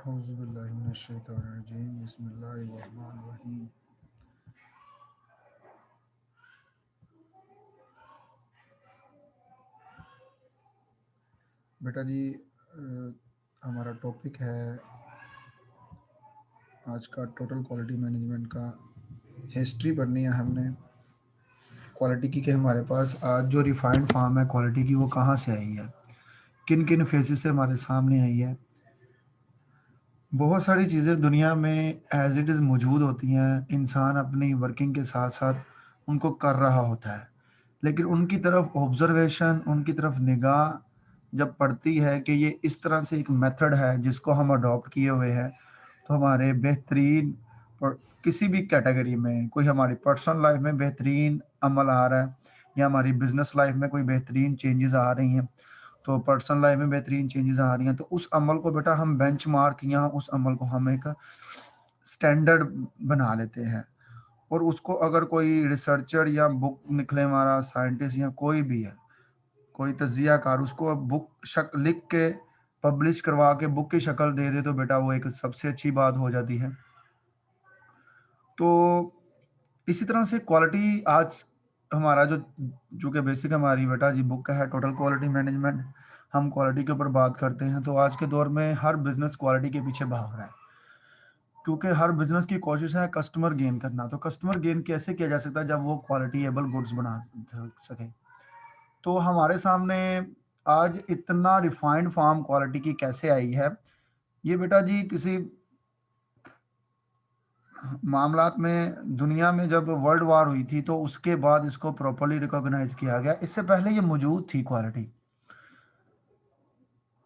औज़ुबिल्लाहिमिनश्शैतानिर्रजीम बिस्मिल्लाहिर्रहमानिर्रहीम। बेटा जी, हमारा टॉपिक है आज का टोटल क्वालिटी मैनेजमेंट का। हिस्ट्री पढ़नी है हमने क्वालिटी की कि हमारे पास आज जो रिफाइंड फार्म है क्वालिटी की वो कहाँ से आई है, किन किन फेजेस से हमारे सामने आई है। बहुत सारी चीज़ें दुनिया में एज इट इज़ मौजूद होती हैं, इंसान अपनी वर्किंग के साथ साथ उनको कर रहा होता है, लेकिन उनकी तरफ ऑब्जर्वेशन, उनकी तरफ निगाह जब पड़ती है कि ये इस तरह से एक मेथड है जिसको हम अडॉप्ट किए हुए हैं, तो हमारे बेहतरीन और किसी भी कैटेगरी में, कोई हमारी पर्सनल लाइफ में बेहतरीन अमल आ रहा है या हमारी बिजनेस लाइफ में कोई बेहतरीन चेंजेस आ रही हैं, तो पर्सनल लाइफ में बेहतरीन चेंजेस आ रही हैं, तो उस अमल को बेटा हम बेंचमार्क या उस अमल को हम एक स्टैंडर्ड बना लेते हैं। और उसको अगर कोई रिसर्चर या बुक निकले, हमारा साइंटिस्ट या कोई भी है, कोई तज्जियाकार, उसको अब बुक शक लिख के पब्लिश करवा के बुक की शक्ल दे दे, तो बेटा वो एक सबसे अच्छी बात हो जाती है। तो इसी तरह से क्वालिटी आज हमारा जो जो कि बेसिक हमारी बेटा जी बुक है टोटल क्वालिटी मैनेजमेंट। हम क्वालिटी के ऊपर बात करते हैं, तो आज के दौर में हर बिजनेस क्वालिटी के पीछे भाग रहा है, क्योंकि हर बिजनेस की कोशिश है कस्टमर गेन करना। तो कस्टमर गेन कैसे किया जा सकता है जब वो क्वालिटी एबल गुड्स बना सके। तो हमारे सामने आज इतना रिफाइंड फार्म क्वालिटी की कैसे आई है, ये बेटा जी किसी मामलात में दुनिया में जब वर्ल्ड वार हुई थी तो उसके बाद इसको प्रॉपरली रिकॉग्नाइज किया गया। इससे पहले ये मौजूद थी क्वालिटी।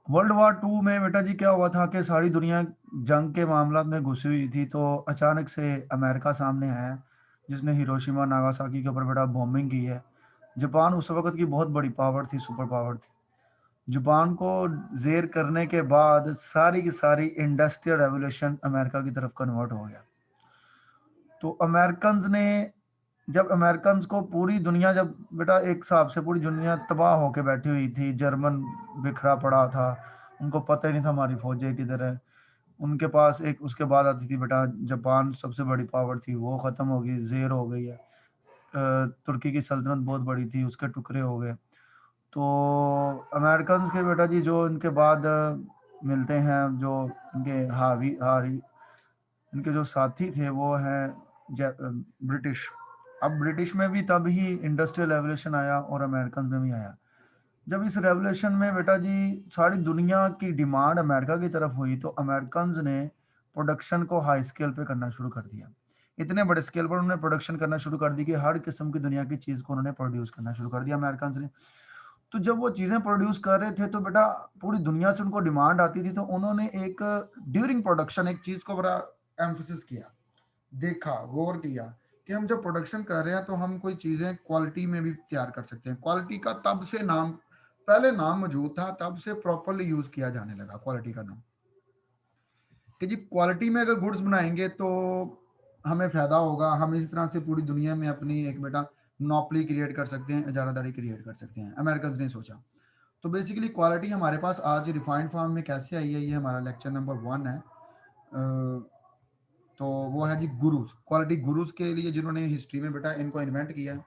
वर्ल्ड वार टू में बेटा जी क्या हुआ था कि सारी दुनिया जंग के मामलात में घुसी हुई थी, तो अचानक से अमेरिका सामने आया, जिसने हिरोशिमा नागासाकी के ऊपर बेटा बॉम्बिंग की है। जापान उस वक्त की बहुत बड़ी पावर थी, सुपर पावर थी। जापान को जेर करने के बाद सारी की सारी इंडस्ट्रियल रेवोल्यूशन अमेरिका की तरफ कन्वर्ट हो गया। तो अमेरिकन ने, जब अमेरिकन को पूरी दुनिया, जब बेटा एक हिसाब से पूरी दुनिया तबाह होके बैठी हुई थी, जर्मन बिखरा पड़ा था, उनको पता ही नहीं था हमारी फौजें किधर है। उनके पास एक उसके बाद आती थी बेटा जापान, सबसे बड़ी पावर थी, वो ख़त्म हो गई, जेर हो गई है। तुर्की की सल्तनत बहुत बड़ी थी, उसके टुकड़े हो गए। तो अमेरिकन के बेटा जी जो इनके बाद मिलते हैं, जो इनके हावी हारी इनके जो साथी थे वो हैं ब्रिटिश। अब ब्रिटिश में भी तब ही इंडस्ट्रियल रेवोल्यूशन आया और अमेरिकन में भी आया। जब इस रेवोल्यूशन में बेटा जी सारी दुनिया की डिमांड अमेरिका की तरफ हुई, तो अमेरिकन ने प्रोडक्शन को हाई स्केल पे करना शुरू कर दिया। इतने बड़े स्केल पर उन्होंने प्रोडक्शन करना शुरू कर दी कि हर किस्म की दुनिया की चीज़ को उन्होंने प्रोड्यूस करना शुरू कर दिया अमेरिकन ने। तो जब वो चीज़ें प्रोड्यूस कर रहे थे तो बेटा पूरी दुनिया से उनको डिमांड आती थी, तो उन्होंने एक ड्यूरिंग प्रोडक्शन एक चीज़ को बड़ा एम्फोसिस किया, देखा, गौर किया कि हम जब प्रोडक्शन कर रहे हैं तो हम कोई चीज़ें क्वालिटी में भी तैयार कर सकते हैं। क्वालिटी का तब से नाम, पहले नाम मौजूद था, तब से प्रॉपरली यूज़ किया जाने लगा क्वालिटी का नाम, कि जी क्वालिटी में अगर गुड्स बनाएंगे तो हमें फ़ायदा होगा। हम इस तरह से पूरी दुनिया में अपनी एक बेटा मोनोपोली क्रिएट कर सकते हैं, इजारादारी क्रिएट कर सकते हैं। अमेरिकन ने सोचा। तो बेसिकली क्वालिटी हमारे पास आज रिफाइंड फॉर्म में कैसे आई है, ये हमारा लेक्चर नंबर 1 है। तो वो है जी गुरुज, क्वालिटी गुरुज के लिए जिन्होंने हिस्ट्री में बेटा इनको इन्वेंट किया है,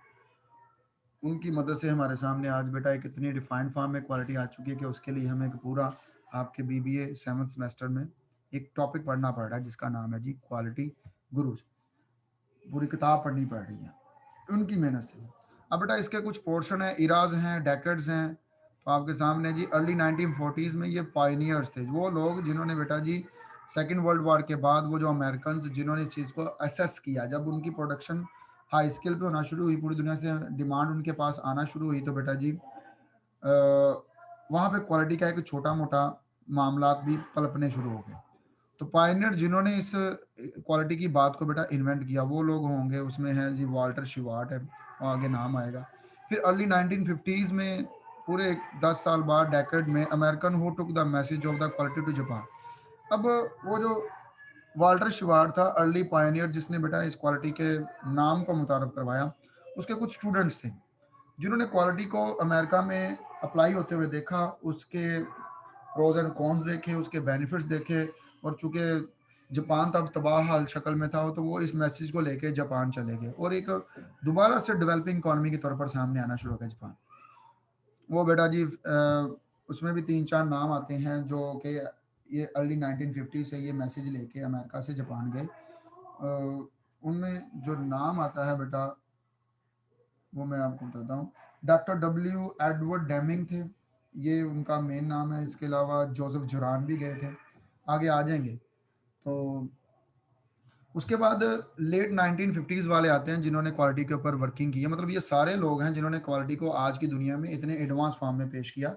उनकी मदद से हमारे सामने आज बेटा एक इतनी रिफाइंड फॉर्म में क्वालिटी आ चुकी है कि उसके लिए हमें एक पूरा आपके बीबीए 7th सेमेस्टर में एक टॉपिक पढ़ना पड़ रहा है जिसका नाम है जी क्वालिटी गुरुज। पूरी किताब पढ़नी पड़ रही है उनकी मेहनत से। अब बेटा इसके कुछ पोर्शन है, इराज हैं, डेकेड्स हैं। तो आपके सामने जी अर्ली 1940s में ये पायनियर्स थे, वो लोग जिन्होंने बेटा जी सेकेंड वर्ल्ड वॉर के बाद वो जो अमेरिकन जिन्होंने इस चीज़ को असेस किया, जब उनकी प्रोडक्शन हाई स्केल पे होना शुरू हुई, पूरी दुनिया से डिमांड उनके पास आना शुरू हुई, तो बेटा जी वहाँ पे क्वालिटी का एक छोटा मोटा मामला भी पलपने शुरू हो गए। तो पायनियर जिन्होंने इस क्वालिटी की बात को बेटा इन्वेंट किया वो लोग होंगे, उसमें है जी वाल्टर शिवार्ट है, वो आगे नाम आएगा। फिर अर्ली 1950s में पूरे 10 साल बाद डेकेड में American who took the message of the quality to Japan. अब वो जो वाल्टर शिवार्ट था अर्ली पायनियर जिसने बेटा इस क्वालिटी के नाम को मुतारफ करवाया, उसके कुछ स्टूडेंट्स थे जिन्होंने क्वालिटी को अमेरिका में अप्लाई होते हुए देखा, उसके प्रोज एंड कॉन्स देखे, उसके बेनिफिट्स देखे, और चूंकि जापान तब तबाह हाल शक्ल में था, तो वो इस मैसेज को लेके जापान चले गए और एक दोबारा से डेवलपिंग इकॉनमी के तौर पर सामने आना शुरू हो गया जापान। वो बेटा जी उसमें भी 3-4 नाम आते हैं जो कि ये अर्ली 1950 से ये मैसेज लेके अमेरिका से जापान गए। उनमें जो नाम आता है बेटा, वो मैं आपको बताता हूँ। डॉक्टर डब्ल्यू एडवर्ड डेमिंग थे, ये उनका मेन नाम है। इसके अलावा जोसेफ जुरान भी गए थे, आगे आ जाएंगे। तो उसके बाद लेट 1950s वाले आते हैं जिन्होंने क्वालिटी के ऊपर वर्किंग की है। मतलब ये सारे लोग हैं जिन्होंने क्वालिटी को आज की दुनिया में इतने एडवांस फॉर्म में पेश किया।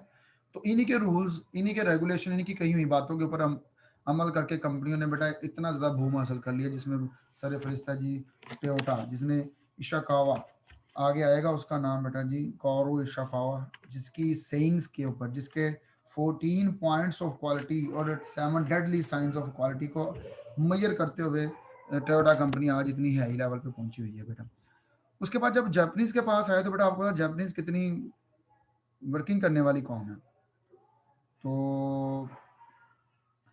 तो इन्हीं के रूल्स, इन्हीं के रेगुलेशन, इन्हीं की कही हुई बातों के ऊपर हम अमल करके कंपनियों ने बेटा इतना ज़्यादा बूम हासिल कर लिया, जिसमें सर फरिश्ता जी टोयोटा, जिसने इशाकावा आगे आएगा, उसका नाम बेटा जी कौरू इशाकावा, जिसकी सेइंग्स के ऊपर, जिसके 14 पॉइंट्स ऑफ क्वालिटी और 7 डेडली साइंस ऑफ क्वालिटी को मेजर करते हुए टोयोटा कंपनी आज इतनी हाई लेवल पे पहुंची हुई है बेटा। उसके बाद जब जापानीज के पास आए तो बेटा आपको पता जापानीज कितनी वर्किंग करने वाली कौम है। तो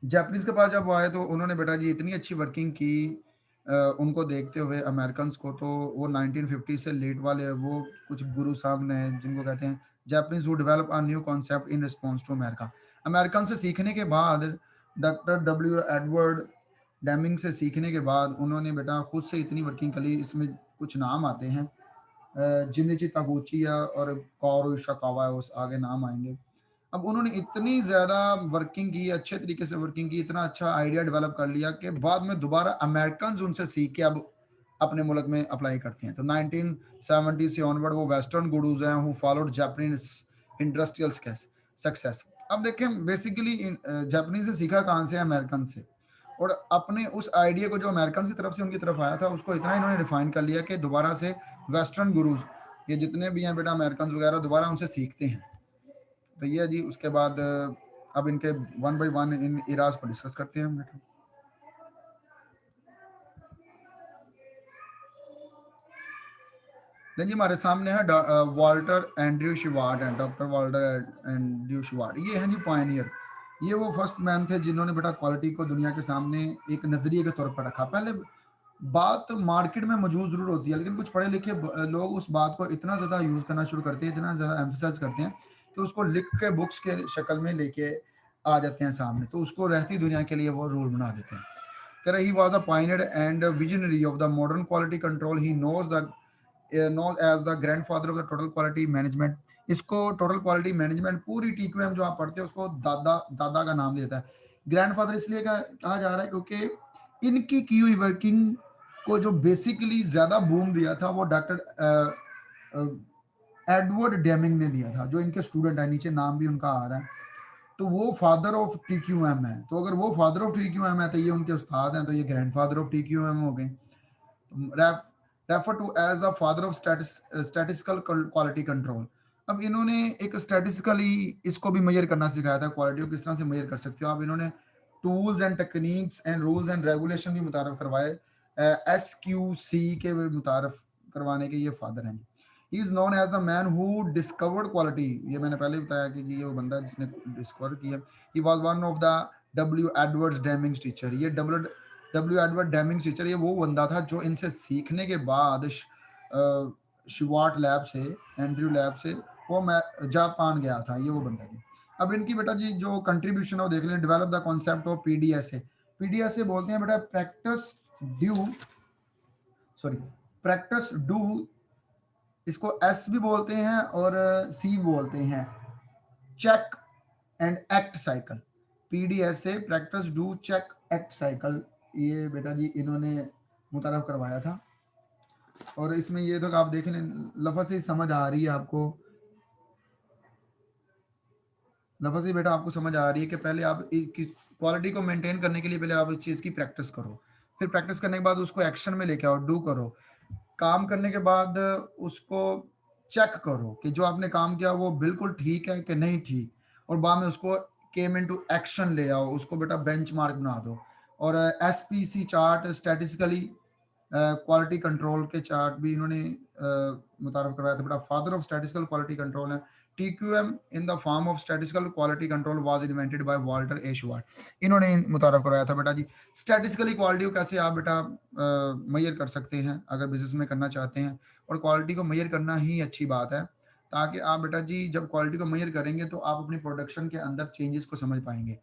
जापानीज के पास जब वो आए तो उन्होंने बेटा जी इतनी अच्छी वर्किंग की, उनको देखते हुए अमेरिकन को। तो वो 1950 से लेट वाले वो कुछ गुरु साहब ने, जिनको कहते हैं Japanese who develop a new concept in response to America. American से सीखने के बाद, डॉक्टर डब्ल्यू एडवर्ड डेमिंग से सीखने के बाद उन्होंने बेटा खुद से इतनी वर्किंग करी। इसमें कुछ नाम आते हैं, जिनिची तागुचिया और कौरू इशाकावा, उस आगे नाम आएंगे। अब उन्होंने इतनी ज़्यादा वर्किंग की, अच्छे तरीके से वर्किंग की, इतना अच्छा आइडिया डेवलप कर लिया कि बाद में दोबारा अमेरिकन उनसे सीख के अब अपने मुल्क में अप्लाई करते हैं। तो 1970 से ऑनवर्ड वो वेस्टर्न गुरुज हैं who followed Japanese industrial success. अब देखें बेसिकली जापानीज से सीखा कहाँ से? अमेरिकन से। और अपने उस आइडिया को जो अमेरिकन की तरफ से उनकी तरफ आया था, उसको इतना इन्होंने रिफाइन कर लिया कि दोबारा से वेस्टर्न गुरुज, ये जितने भी हैं बेटा अमेरिकन वगैरह, दोबारा उनसे सीखते हैं। तो ये जी उसके बाद अब इनके वन बाय वन इन इराज को डिस्कस करते हैं हम बेटा। नहीं जी, हमारे सामने है Walter Andrew Shewhart and doctor Walter Andrew Shewhart, ये हैं जी पायनियर। ये वो फर्स्ट मैन थे जिन्होंने बेटा क्वालिटी को दुनिया के सामने एक नजरिए के तौर पर रखा। पहले बात मार्केट में मौजूद जरूर होती है, लेकिन कुछ पढ़े लिखे लोग उस बात को इतना ज़्यादा यूज़ करना शुरू करते हैं, इतना ज़्यादा एम्फेसाइज करते हैं कि उसको लिख के बुक्स के शक्ल में लेके आ जाते हैं सामने, तो उसको रहती दुनिया के लिए वो रूल बना देते हैं। कह रहे he was a pioneer and visionary of the modern quality control, he knows as the grandfather of the total quality management. इसको टोटल क्वालिटी मैनेजमेंट पूरी टीक्यूएम जो आप पढ़ते हैं उसको दादा दादा का नाम देता है। ग्रैंडफादर इसलिए कहा जा रहा है क्योंकि इनकी की हुई वर्किंग को जो बेसिकली ज्यादा बूम दिया था वो डॉक्टर एडवर्ड डेमिंग ने दिया था, जो इनके स्टूडेंट है, नीचे नाम भी उनका आ रहा है। तो वो फादर ऑफ टीक्यूएम है। तो अगर वो फादर ऑफ टीक्यूएम है तो ये उनके उस्ताद हैं, तो ये ग्रैंडफादर ऑफ टीक्यूएम हो गए। Refer to as the father of statistical quality control. अब इन्होंने एक स्टैटिस्टिकली इसको भी मेजर करना सिखाया था, क्वालिटी को किस तरह से मेजर कर सकते हो आप। इन्होंने tools and techniques and rules and regulation भी मुतारफ करवाए, SQC के मुतारफ करवाने के ये फादर हैं। He is known as the man who discovered quality. ये मैंने पहले बताया कि ये वो बंदा जिसने डिस्कवर किया। He was one of the W Edwards Deming's teacher. ये डब्ल्यू एडवर्ड डेमिंग टीचर, ये वो बंदा था जो इनसे सीखने के बाद शिवार्ट लैब से, एंड्रयू लैब से वो मैं जापान गया था, ये वो बंदा थी। अब इनकी बेटा जी जो कंट्रीब्यूशन है वो देख लें। Develop the concept of PDSA। PDSA बोलते हैं बेटा practice due, sorry practice do, इसको S भी बोलते हैं और C बोलते हैं, check and act cycle. PDSA practice do check act cycle, ये बेटा जी इन्होंने मुतारफ करवाया था। और इसमें ये तो आप देख लें, लफ्ज़ से समझ आ रही है आपको, लफ्ज़ से बेटा आपको समझ आ रही है कि पहले आप क्वालिटी को मेंटेन करने के लिए पहले आप इस चीज़ की प्रैक्टिस करो, फिर प्रैक्टिस करने के बाद उसको एक्शन में लेके आओ, डू करो। काम करने के बाद उसको चेक करो कि जो आपने काम किया वो बिल्कुल ठीक है कि नहीं ठीक, और बाद में उसको केम इनटू एक्शन ले आओ, उसको बेटा बेंचमार्क बना दो। और SPC chart, statistically quality control के चार्ट भी इन्होंने मुतारफ करवाया था बेटा। Father of statistical quality control है TQM in the form of statistical quality control was invented by Walter A. Schwartz. इन्होंने मुतारफ कराया था बेटा जी स्टैटिस्टिकली क्वालिटी को कैसे आप बेटा मेजर कर सकते हैं अगर बिजनेस में करना चाहते हैं, और क्वालिटी को मेजर करना ही अच्छी बात है, ताकि आप बेटा जी जब क्वालिटी को मेजर करेंगे तो आप अपनी प्रोडक्शन के अंदर चेंजेस को समझ पाएंगे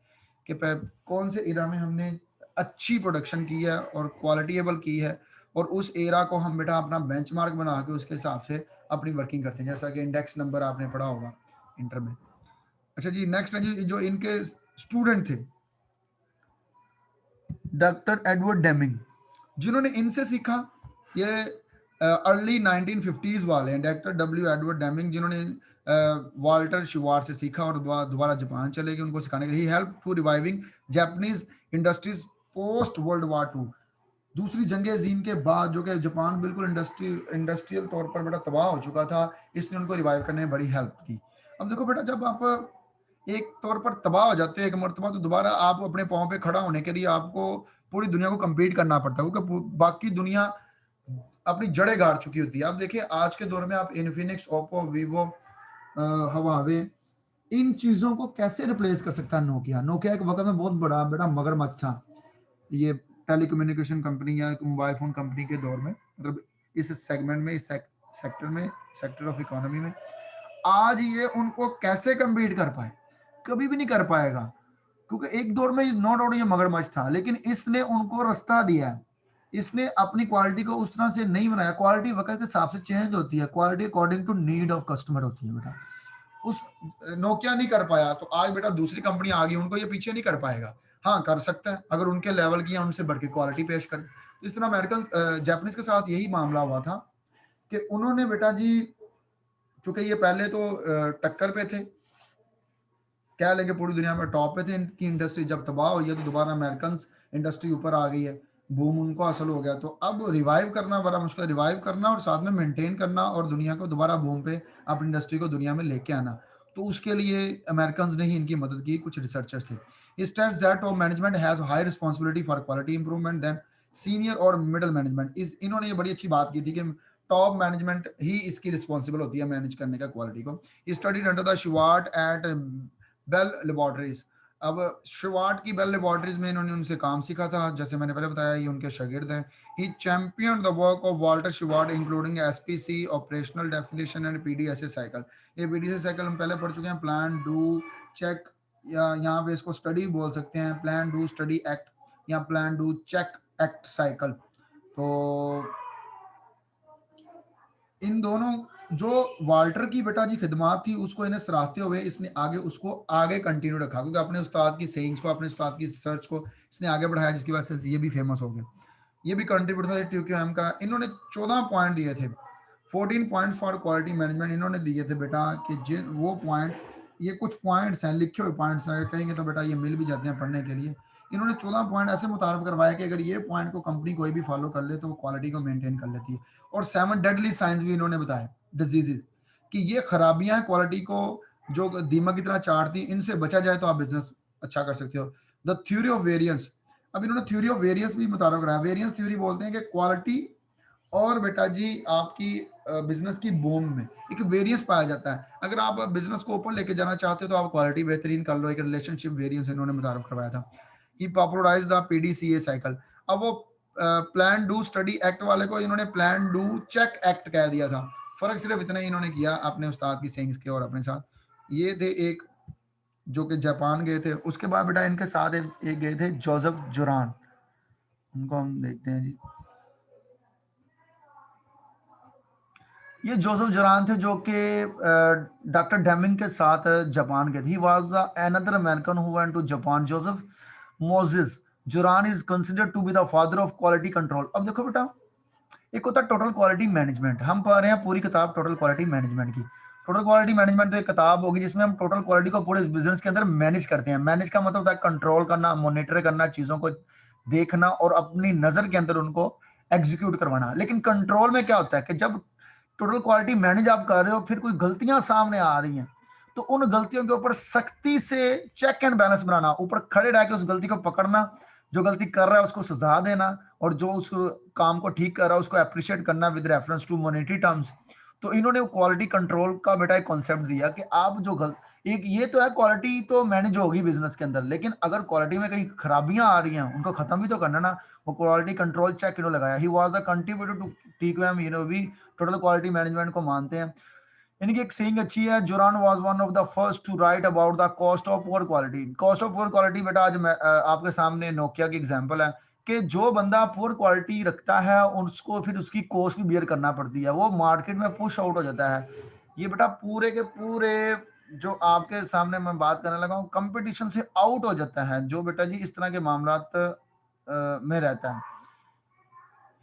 कि कौन से एरा में हमने अच्छी प्रोडक्शन की है और क्वालिटीएबल की है, और उस एरा को हम बेटा अपना बेंचमार्क बना के उसके हिसाब से अपनी वर्किंग करते हैं, जैसा कि इंडेक्स नंबर आपने पढ़ा होगा इंटर में। अच्छा जी, नेक्स्ट है जी जो इनके स्टूडेंट थे डॉक्टर एडवर्ड डेमिंग, जिन्होंने इनसे सीखा, ये अर्ली 1950s वाले हैं, डॉक्टर डब्ल्यू एडवर्ड डेमिंग, जिन्होंने वाल्टर शिवार्ट से सीखा और दोबारा जापान चले गए उनको सिखाने के लिए। Help to reviving Japanese industries post world war two, दूसरी जंग अजीम के बाद जो कि जापान बिल्कुल इंडस्ट्रियल तौर पर बड़ा तबाह हो चुका था, इसने उनको रिवाइव करने में बड़ी हेल्प की। अब देखो बेटा जब आप एक तौर पर तबाह हो जाते हो एक मरतबा, तो दोबारा आप अपने पाँव पे खड़ा होने के लिए आपको पूरी दुनिया को कम्पीट करना पड़ता है, क्योंकि बाकी दुनिया अपनी जड़ें गाड़ चुकी होती है। आप देखिए आज के दौर में आप इन्फिनिक्स, ओप्पो, वीवो, हवावे, इन चीज़ों को कैसे रिप्लेस कर सकता है नोकिया। नोकिया एक वक्त में बहुत बड़ा बेटा मगरमच्छ था, ये टेलीकम्युनिकेशन कंपनी या मोबाइल फोन कंपनी के दौर में, मतलब इस सेगमेंट में, इस सेक्टर में, सेक्टर ऑफ इकोनॉमी में। आज ये उनको कैसे कम्पीट कर पाए, कभी भी नहीं कर पाएगा, क्योंकि एक दौर में नो डाउट ये मगरमच्छ था, लेकिन इसने उनको रास्ता दिया है। इसने अपनी क्वालिटी को उस तरह से नहीं बनाया, क्वालिटी वक्त के हिसाब से चेंज होती है, quality according to need of customer होती है बेटा। उस नोकिया नहीं कर पाया, तो आज बेटा दूसरी कंपनी आ गई, उनको ये पीछे नहीं कर पाएगा। हाँ कर सकता है अगर उनके लेवल की या उनसे बढ़ के क्वालिटी पेश करे। तो इस तरह अमेरिकन जापानीज के साथ यही मामला हुआ था कि उन्होंने बेटा जी, चूंकि ये पहले तो टक्कर पे थे, कह लेंगे पूरी दुनिया में टॉप पे थे, इनकी इंडस्ट्री जब तबाह हुई है तो दोबारा अमेरिकन इंडस्ट्री ऊपर आ गई है, बूम उनको हासिल हो गया। तो अब रिवाइव करना बड़ा मुश्किल, रिवाइव करना और साथ में मेंटेन करना और दुनिया को दोबारा बूम पे अपनी इंडस्ट्री को दुनिया में लेके आना, तो उसके लिए अमेरिकन ने ही इनकी मदद की, कुछ रिसर्चर्स थे। He states that top management has high responsibility for quality improvement than senior और middle management। इस इन्होंने ये बड़ी अच्छी बात की थी कि टॉप मैनेजमेंट ही इसकी रिस्पॉन्सिबल होती है मैनेज करने का क्वालिटी को। Studied under the Shewhart at Bell laboratories. अब शिवार्ट की बेल लेबोरेटरीज में इन्होंने उनसे काम सीखा था, जैसे मैंने पहले बताया ये उनके शागिर्द हैं। He champion the work of Walter Shewhart including SPC, operational definition and PDSA cycle. ये पीडीएसए साइकिल हम पहले पढ़ चुके हैं, प्लान, डू, चेक, या यहाँ पे इसको स्टडी बोल सकते हैं, प्लान, डू, स्टडी, एक्ट, या plan, do, check, act cycle. तो इन दोनों जो वाल्टर की बेटा जी खिदमात थी उसको इन्हें सराहते हुए इसने आगे उसको आगे कंटिन्यू रखा, क्योंकि अपने उस्ताद की सेइंग्स को, अपने उस्ताद की रिसर्च को इसने आगे बढ़ाया, जिसकी वजह से ये भी फेमस हो गया। ये भी कंट्रीब्यूट था TQM का। इन्होंने 14 पॉइंट दिए थे, 14 पॉइंट्स फॉर क्वालिटी मैनेजमेंट इन्होंने दिए थे बेटा, कि जिन वो पॉइंट, ये कुछ पॉइंट्स हैं, लिखे हुए पॉइंट्स हैं, कहेंगे तो बेटा ये मिल भी जाते हैं पढ़ने के लिए। इन्होंने 14 पॉइंट ऐसे मुतारफ करवाया कि अगर ये पॉइंट को कंपनी कोई भी फॉलो कर ले तो वो क्वालिटी को मेंटेन कर लेती है। और 7 डेडली साइंस भी इन्होंने बताए, डिजीजेज, कि ये खराबियां हैं क्वालिटी को जो दीमक की तरह चाटती, इनसे बचा जाए तो आप बिजनेस अच्छा कर सकते हो। द थ्योरी ऑफ वेरियंस, अब इन्होंने थ्योरी ऑफ वेरियंस भी मुतारफ कराया। वेरियंस थ्योरी बोलते हैं कि क्वालिटी और बेटा जी आपकी बिजनेस की बूम में एक वेरियंस पाया जाता है। अगर आप बिजनेस को ऊपर लेके जाना चाहते हो तो आप क्वालिटी बेहतरीन कर लो, एक रिलेशनशिप वेरियंस इन्होंने मुतारफ करवाया था। ही पॉपुलराइज द पीडीसीए साइकिल। अब वो प्लान, डू, स्टडी, एक्ट वाले को इन्होंने प्लान, डू, चेक, एक्ट कह दिया था। फर्क सिर्फ इतना ही इन्होंने किया अपने उस्ताद की सेइंग्स के और अपने साथ। ये थे एक जो कि जापान गए थे। उसके बाद बेटा इनके साथ एक गए थे जोसेफ जोरान, उनको हम देखते हैं जी। ये जोसेफ जोरान थे जो कि डॉक्टर डेमिंग के साथ जापान गए थे। He was the another American who went to Japan. Joseph Moses Juran is considered to be the father of quality control. अब देखो बेटा, एक होता है टोटल क्वालिटी मैनेजमेंट, हम पढ़ रहे हैं पूरी किताब टोटल क्वालिटी मैनेजमेंट की। टोटल क्वालिटी मैनेजमेंट तो एक किताब होगी जिसमें हम टोटल क्वालिटी को पूरे बिजनेस के अंदर मैनेज करते हैं। मैनेज का मतलब होता है कंट्रोल करना, मॉनिटर करना, चीजों को देखना और अपनी नजर के अंदर उनको एग्जीक्यूट करवाना। लेकिन कंट्रोल में क्या होता है कि जब टोटल क्वालिटी मैनेज आप कर रहे हो, फिर कोई गलतियां सामने आ रही हैं तो उन गलतियों के ऊपर सख्ती से चेक एंड बैलेंस बनाना, ऊपर खड़े रह के उस गलती को पकड़ना, जो गलती कर रहा है उसको सजा देना, और जो उस काम को ठीक कर रहा है उसको अप्रिशिएट करना with reference to monetary terms. तो इन्होंने क्वालिटी कंट्रोल का बेटा एक कॉन्सेप्ट दिया कि आप जो एक ये तो है, क्वालिटी तो मैनेज होगी बिजनेस के अंदर, लेकिन अगर क्वालिटी में कहीं खराबियां आ रही हैं उनको खत्म भी तो करना ना। वो क्वालिटी कंट्रोल चेक इन्होंने लगाया। He was the contributor to TQM, भी टोटल क्वालिटी मैनेजमेंट को मानते हैं। इनकी एक सेइंग अच्छी है, Juran was one of the first to write about the cost of poor quality. Cost of poor quality बेटा आज मैं आपके सामने नोकिया की एग्जांपल है कि जो बंदा पुअर क्वालिटी रखता है उसको फिर उसकी कॉस्ट भी बियर करना पड़ती है, वो मार्केट में पुश आउट हो जाता है। ये बेटा पूरे के पूरे जो आपके सामने मैं बात करने लगा हूँ, कंपटीशन से आउट हो जाता है जो बेटा जी इस तरह के मामलात में रहता है।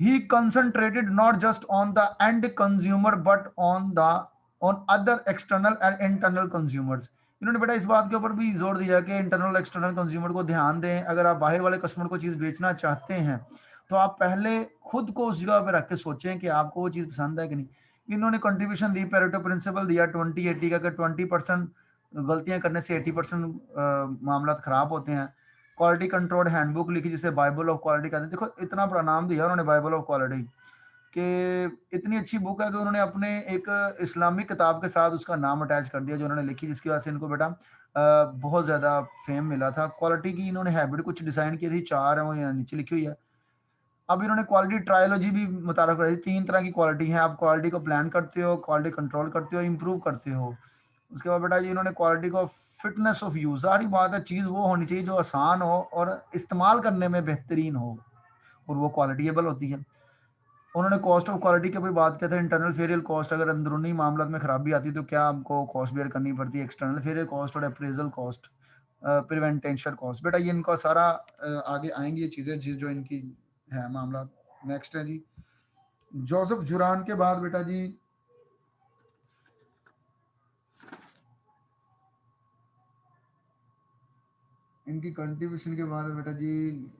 He concentrated not just on the end consumer but on other external and internal consumers. इन्होंने बेटा इस बात के ऊपर भी जोर दिया कि इंटरनल एक्सटर्नल कंज्यूमर को ध्यान दें। अगर आप बाहर वाले कस्टमर को चीज बेचना चाहते हैं तो आप पहले खुद को उस जगह पे रख के सोचें कि आपको वो चीज पसंद है कि नहीं। इन्होंने कंट्रीब्यूशन दी, पेरेटो प्रिंसिपल दिया 20-80 का, 20% गलतियां करने से 80% मामला खराब होते हैं। क्वालिटी कंट्रोल हैंडबुक लिखी जिसे बाइबल ऑफ क्वालिटी कहते हैं। देखो इतना बड़ा नाम दिया उन्होंने बाइबल ऑफ क्वालिटी, कि इतनी अच्छी बुक है कि उन्होंने अपने एक इस्लामिक किताब के साथ उसका नाम अटैच कर दिया जो उन्होंने लिखी, जिसकी वजह से इनको बेटा बहुत ज्यादा फेम मिला था। क्वालिटी की इन्होंने हैबिट कुछ डिजाइन की थी, 4 है, वो यहाँ नीचे लिखी हुई है। अब इन्होंने क्वालिटी ट्रायोलॉजी भी मुतारफ कराई, 3 तरह की क्वालिटी है। आप क्वालिटी को प्लान करते हो, क्वालिटी कंट्रोल करते हो, इंप्रूव करते हो। उसके बाद बेटा जी इन्होंने क्वालिटी को फिटनेस ऑफ यूज, सारी बात है, चीज वो होनी चाहिए जो आसान हो और इस्तेमाल करने में बेहतरीन हो और वो क्वालिटीएबल होती है। उन्होंने कॉस्ट ऑफ क्वालिटी की भी बात किया था, इंटरनल फेरियल कॉस्ट, अगर अंदरूनी मामला में खराबी आती है तो क्या आपको कॉस्ट बेयर करनी पड़ती है, एक्सटर्नल फेरियल कॉस्ट और अप्रेजल कॉस्ट, प्रिवेंटेशन कॉस्ट। बेटा ये इनका सारा आगे आएंगी ये चीजें जो इनकी है मामला। नेक्स्ट है जी जोसेफ जुरान के बाद बेटा जी इनकी कंट्रीब्यूशन के बाद बेटा जी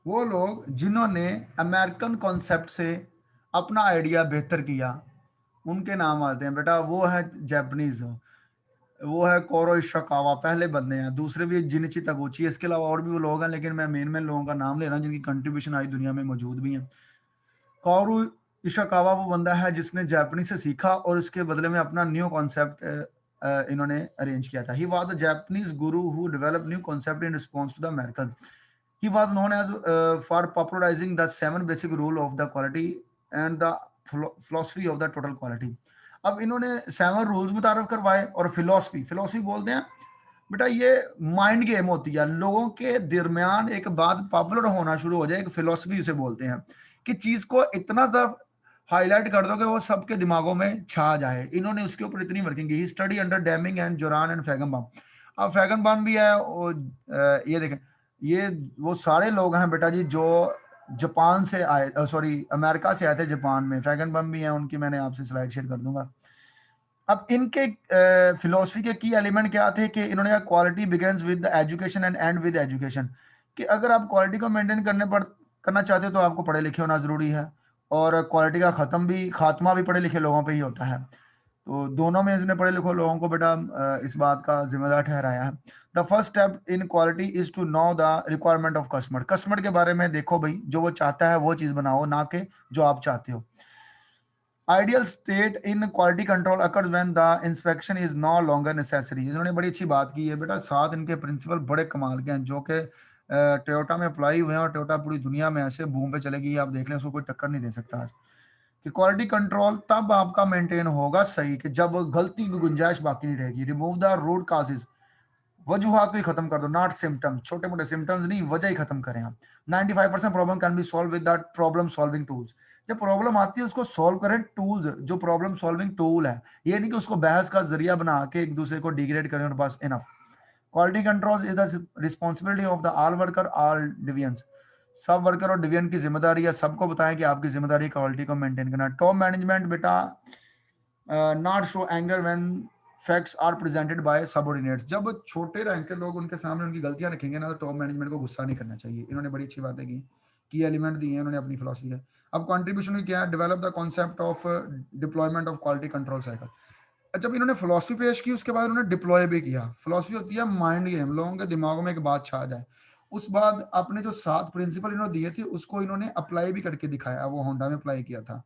वो लोग जिन्होंने अमेरिकन कॉन्सेप्ट से अपना आइडिया बेहतर किया, उनके नाम आते हैं बेटा। वो है जापानीज, वो है कोरो इशिकावा, पहले बंदे हैं। दूसरे भी जिनिची तगुची है, इसके अलावा और भी वो लोग हैं, लेकिन मैं मेन लोगों का नाम ले रहा हूँ जिनकी कंट्रीब्यूशन आज दुनिया में मौजूद भी है। कोरो इशिकावा वो बंदा है जिसने जापानीज से सीखा और उसके बदले में अपना न्यू कॉन्सेप्ट इन्होंने अरेंज किया था। He was the Japanese guru who developed new concept in response to the American. He was known as for popularizing the 7 basic rule of the quality and the philosophy of the total quality. अब इन्होंने 7 rules मुतारफ करवाए और philosophy बोलते हैं बेटा, ये mind game होती है। लोगों के दरमियान एक बात पॉपुलर होना शुरू हो जाए, एक फिलोसफी उसे बोलते हैं कि चीज को इतना सा हाईलाइट कर दो कि वो सबके दिमागों में छा जाए। इन्होंने उसके ऊपर इतनी वर्किंग की। Study under Deming and Juran and Feigenbaum. अब फैगनबाम भी है और ये देखें, ये वो सारे लोग हैं बेटा जी जो जापान से आए, सॉरी अमेरिका से आए थे जापान में। फैगनबाम भी है, उनकी मैंने आपसे स्लाइड शेयर कर दूंगा। अब इनके फिलोसफी के की एलिमेंट क्या थे कि इन्होंने quality begins with education and and with education, कि अगर आप क्वालिटी को मेंटेन करना चाहते हो तो आपको पढ़े लिखे होना जरूरी है, और क्वालिटी का खात्मा भी पढ़े लिखे लोगों पे ही होता है। तो दोनों में इसने पढ़े लिखे लोगों को बेटा इस बात का जिम्मेदार ठहराया है। The first step in quality is to know the requirement of customer. Customer के बारे में देखो भाई, जो वो चाहता है वो चीज बनाओ, ना कि जो आप चाहते हो। Ideal state in quality control occurs when the inspection is no longer necessary. इन्होंने बड़ी अच्छी बात की है बेटा। 7 इनके प्रिंसिपल बड़े कमाल के हैं जो कि टोयोटा में अप्लाई हुए हैं, और टोयोटा पूरी दुनिया में ऐसे बूम पे चलेगी, आप देख लें, उसको कोई टक्कर नहीं दे सकता आज। कि क्वालिटी कंट्रोल तब आपका मेंटेन होगा सही कि जब गलती की गुंजाइश बाकी नहीं रहेगी। रिमूव द रूट काजेज, वजूहात को ही खत्म कर दो, नॉट सिम्टम्स। छोटे मोटे सिम्टम्स नहीं, वजह ही खत्म करें आप। 95% problem can be solve with that problem solving tools. जब प्रॉब्लम आती है उसको सॉल्व करें टूल्स, जो प्रॉब्लम सॉल्विंग टूल है। ये नहीं कि उसको बहस का जरिया बना के एक दूसरे को डिग्रेड करें और बस enough. Quality control is the responsibility of the all worker all divisions. सब वर्कर और डिवीजन की जिम्मेदारी है, सबको बताएं कि आपकी जिम्मेदारी क्वालिटी को मेंटेन करना। टॉप मैनेजमेंट बेटा not show anger when facts are presented by subordinates. जब छोटे रैंक के लोग उनके सामने उनकी गलतियां रखेंगे ना, तो टॉप मैनेजमेंट को गुस्सा नहीं करना चाहिए। इन्होंने बड़ी अच्छी बातें की एलिमेंट दिए हैं इन्होंने अपनी फिलोसफी है। अब कंट्रीब्यूशन में क्या है, develop the concept of deployment of quality control cycle. जब इन्होंने फिलोसफी पेश की उसके बाद उन्होंने डिप्लॉय भी किया। फिलोसफी होती है माइंड गेम, लोगों के दिमागों में एक बात छा जाए। उस बाद अपने जो 7 प्रिंसिपल इन्होंने दिए थे उसको इन्होंने अप्लाई भी करके दिखाया, वो होंडा में अप्लाई किया था।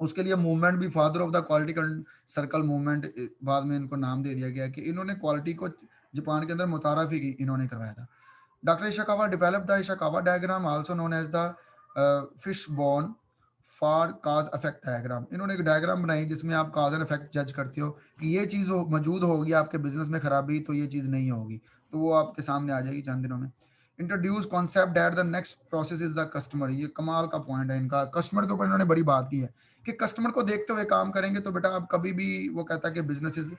उसके लिए मूवमेंट भी father of the quality circle movement बाद में इनको नाम दे दिया गया कि इन्होंने क्वालिटी को जापान के अंदर मुतारफ ही इन्होंने करवाया था। Doctor Ishikawa developed the Ishikawa diagram also known as the fishbone for cause effect diagram. इन्होंने एक डायग्राम बनाई जिसमें आप कॉज एंड इफेक्ट जज करते हो कि ये चीज़ मौजूद होगी आपके बिजनेस में खराबी, तो ये चीज़ नहीं होगी, तो वो आपके सामने आ जाएगी चंद दिनों में। Introduce concept that the next process is the customer. ये कमाल का पॉइंट है इनका, कस्टमर के ऊपर इन्होंने बड़ी बात की है कि कस्टमर को देखते हुए काम करेंगे तो बेटा आप कभी भी, वो कहता है कि बिजनेस इज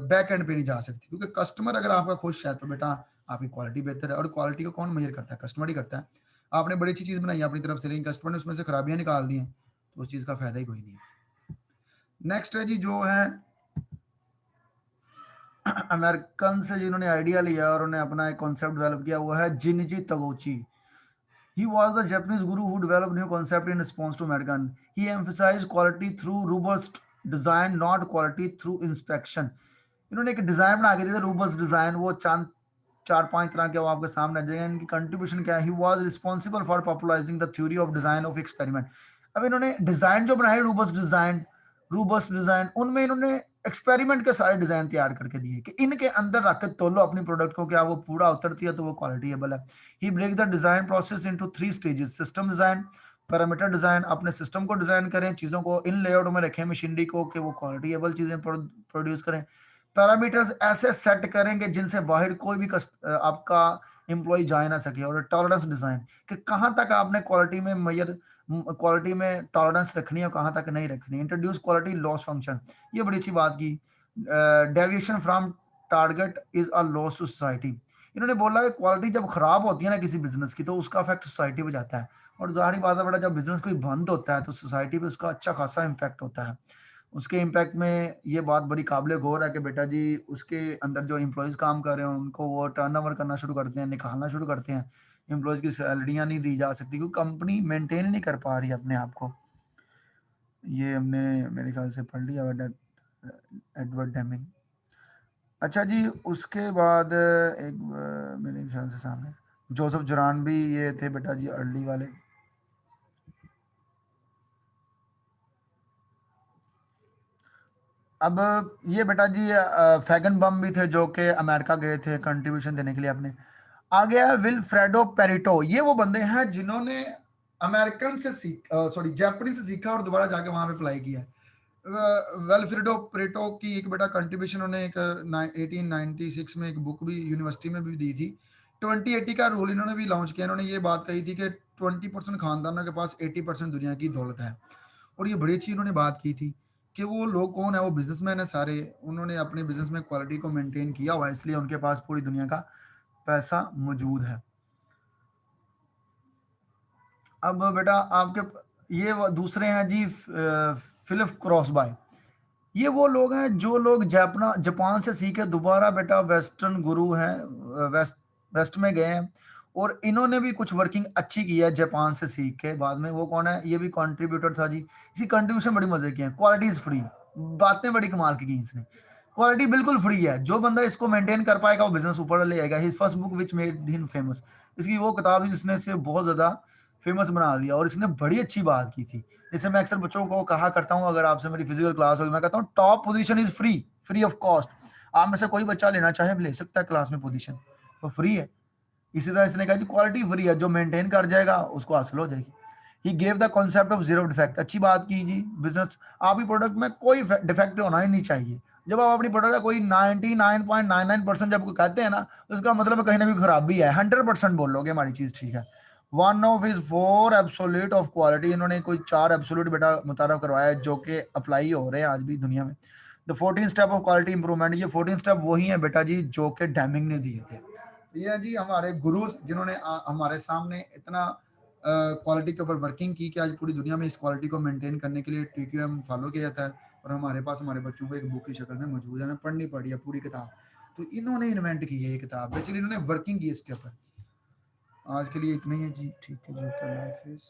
बैक एंड पे नहीं जा सकती, क्योंकि कस्टमर अगर आपका खुश है तो बेटा आपकी क्वालिटी बेहतर है। और क्वालिटी को कौन मेजर करता है? कस्टमर ही करता है। आपने बड़ी अच्छी चीज़ बनाई है अपनी तरफ से, लेकिन कस्टमर ने उसमें से खराबियां निकाल दी हैं, तो उस चीज़ का फायदा ही कोई नहीं है। नेक्स्ट है जी, जो है अमेरिकन से जिन्होंने आइडिया लिया और उन्हें अपना एक कॉन्सेप्ट डेवलप किया, वो है जिनजी तगोची। He was the Japanese guru who developed new concept in response to American. He emphasized quality through robust design, not quality through inspection. इन्होंने एक डिजाइन बना के दिया, रोबस्ट डिजाइन, वो चांद 4-5 तरह के वो आपके सामने आ जाएंगे। इनकी कंट्रीब्यूशन क्या है? He was responsible for popularising the theory of design of experiment. अब इन्होंने डिजाइन जो बनाए, रोबस्ट डिजाइन, उनमें इन्होंने एक्सपेरिमेंट के सारे डिजाइन तैयार करके दिए कि इनके अंदर रख के तोलो अपनी प्रोडक्ट को, क्या वो पूरा उतरती है तो वो क्वालिटीएबल है। He break the design process into 3 stages: system design, parameter design, अपने सिस्टम को डिजाइन करें, चीजों को इन लेआउट में रखें मशीनरी को कि वो क्वालिटीएबल चीजें प्रोड्यूस करें। पैरामीटर्स ऐसे सेट करेंगे जिनसे बाहर कोई भी आपका एम्प्लॉय जा ना सके। और टॉलरेंस डिजाइन, कि कहाँ तक आपने क्वालिटी में टॉलरेंस रखनी है और कहाँ तक नहीं रखनी। इंट्रोड्यूस क्वालिटी लॉस फंक्शन, ये बड़ी अच्छी बात की। Deviation from target is a loss to society. इन्होंने बोला कि क्वालिटी जब खराब होती है ना किसी बिजनेस की, तो उसका इफेक्ट सोसाइटी पे जाता है। और जाहिर बात है बेटा, जब बिजनेस कोई बंद होता है तो सोसाइटी पे उसका अच्छा खासा इम्पैक्ट होता है। उसके इम्पैक्ट में ये बात बड़ी काबिल गौर है कि बेटा जी उसके अंदर जो एम्प्लॉयज़ काम कर रहे हैं उनको वो टर्नओवर करना शुरू करते हैं, निकालना शुरू करते हैं। एम्प्लॉयज़ की सैलरियाँ नहीं दी जा सकती क्योंकि कंपनी मेंटेन नहीं कर पा रही है अपने आप को। ये हमने मेरे ख्याल से पढ़ लिया एडवर्ड डेमिंग। अच्छा जी, उसके बाद एक मेरे ख्याल से सामने जोसेफ जुरान भी ये थे बेटा जी, अर्ली वाले। अब ये बेटा जी फैगन बम भी थे जो कि अमेरिका गए थे कंट्रीब्यूशन देने के लिए अपने। आ गया विल्फ्रेडो पेरिटो। ये वो बंदे हैं जिन्होंने अमेरिकन से सॉरी जापानी से सीखा और दोबारा जाके वहां पे अप्लाई किया है। वेल्फ्रेडो पेरिटो की एक बेटा कंट्रीब्यूशन, उन्होंने एक 1896 में एक बुक भी यूनिवर्सिटी में भी दी थी। 2080 का रूल इन्होंने भी लॉन्च किया। इन्होंने ये बात कही थी कि 20% खानदानों के पास 80% दुनिया की दौलत है। और ये बड़ी अच्छी इन्होंने बात की थी कि वो लोग कौन है, वो बिजनेसमैन है सारे। उन्होंने अपने बिजनेस में क्वालिटी को मेंटेन किया हुआ है, इसलिए उनके पास पूरी दुनिया का पैसा मौजूद है। अब बेटा आपके ये दूसरे हैं जी, फिलिप क्रॉसबाय। ये वो लोग हैं जो लोग जापान से सीखे दोबारा बेटा वेस्टर्न गुरु हैं, वेस्ट वेस्ट में गए हैं। और इन्होंने भी कुछ वर्किंग अच्छी की है जापान से सीख के। बाद में वो कौन है? ये भी कंट्रीब्यूटर था जी। इसी कंट्रीब्यूशन बड़ी मजे की है। क्वालिटी इज फ्री, बातें बड़ी कमाल की इसने। क्वालिटी बिल्कुल फ्री है, जो बंदा इसको मेंटेन कर पाएगा वो बिजनेस ऊपर ले जाएगा। His first book which made him famous, इसकी वो किताब जिसने इसे बहुत ज्यादा फेमस बना दिया। और इसने बड़ी अच्छी बात की थी। जैसे मैं अक्सर बच्चों को कहा करता हूँ, अगर आपसे मेरी फिजिकल क्लास होगी, मैं कहता हूँ top position is free, free of cost. आप में से कोई बच्चा लेना चाहे ले सकता है क्लास में पोजीशन, तो फ्री है। इसी तरह इसने कहा जी क्वालिटी फ्री है, जो मेंटेन कर जाएगा उसको हासिल हो जाएगी। He gave the concept of zero defect. अच्छी बात की जी। बिजनेस आपकी प्रोडक्ट में कोई डिफेक्ट होना ही नहीं चाहिए। जब आप अपनी प्रोडक्ट का कोई 99.99% जब कहते हैं ना, तो इसका मतलब है कहीं ना कहीं खराबी है। 100% बोलोगे हमारी चीज ठीक है। One of is 4 absolute of quality. इन्होंने कोई 4 एब्सोल्यूट बेटा मुतारफ करवाया है जो कि अप्लाई हो रहे हैं आज भी दुनिया में। The 14 step of quality improvement. ये 14 स्टेप वही है बेटा जी जो कि डैमिंग ने दिए थे। ये है जी हमारे गुरु जिन्होंने हमारे सामने इतना क्वालिटी के ऊपर वर्किंग की कि आज पूरी दुनिया में इस क्वालिटी को मेंटेन करने के लिए TQM फॉलो किया जाता है। और हमारे पास हमारे बच्चों को एक बुक की शक्ल में मौजूद है, हमें पढ़नी पड़ी है पूरी किताब। तो इन्होंने इन्वेंट की है ये किताब, बेसिकली इन्होंने वर्किंग की इसके ऊपर। आज के लिए इतना ही है जी, ठीक है जी, अल्लाह हाफिज़।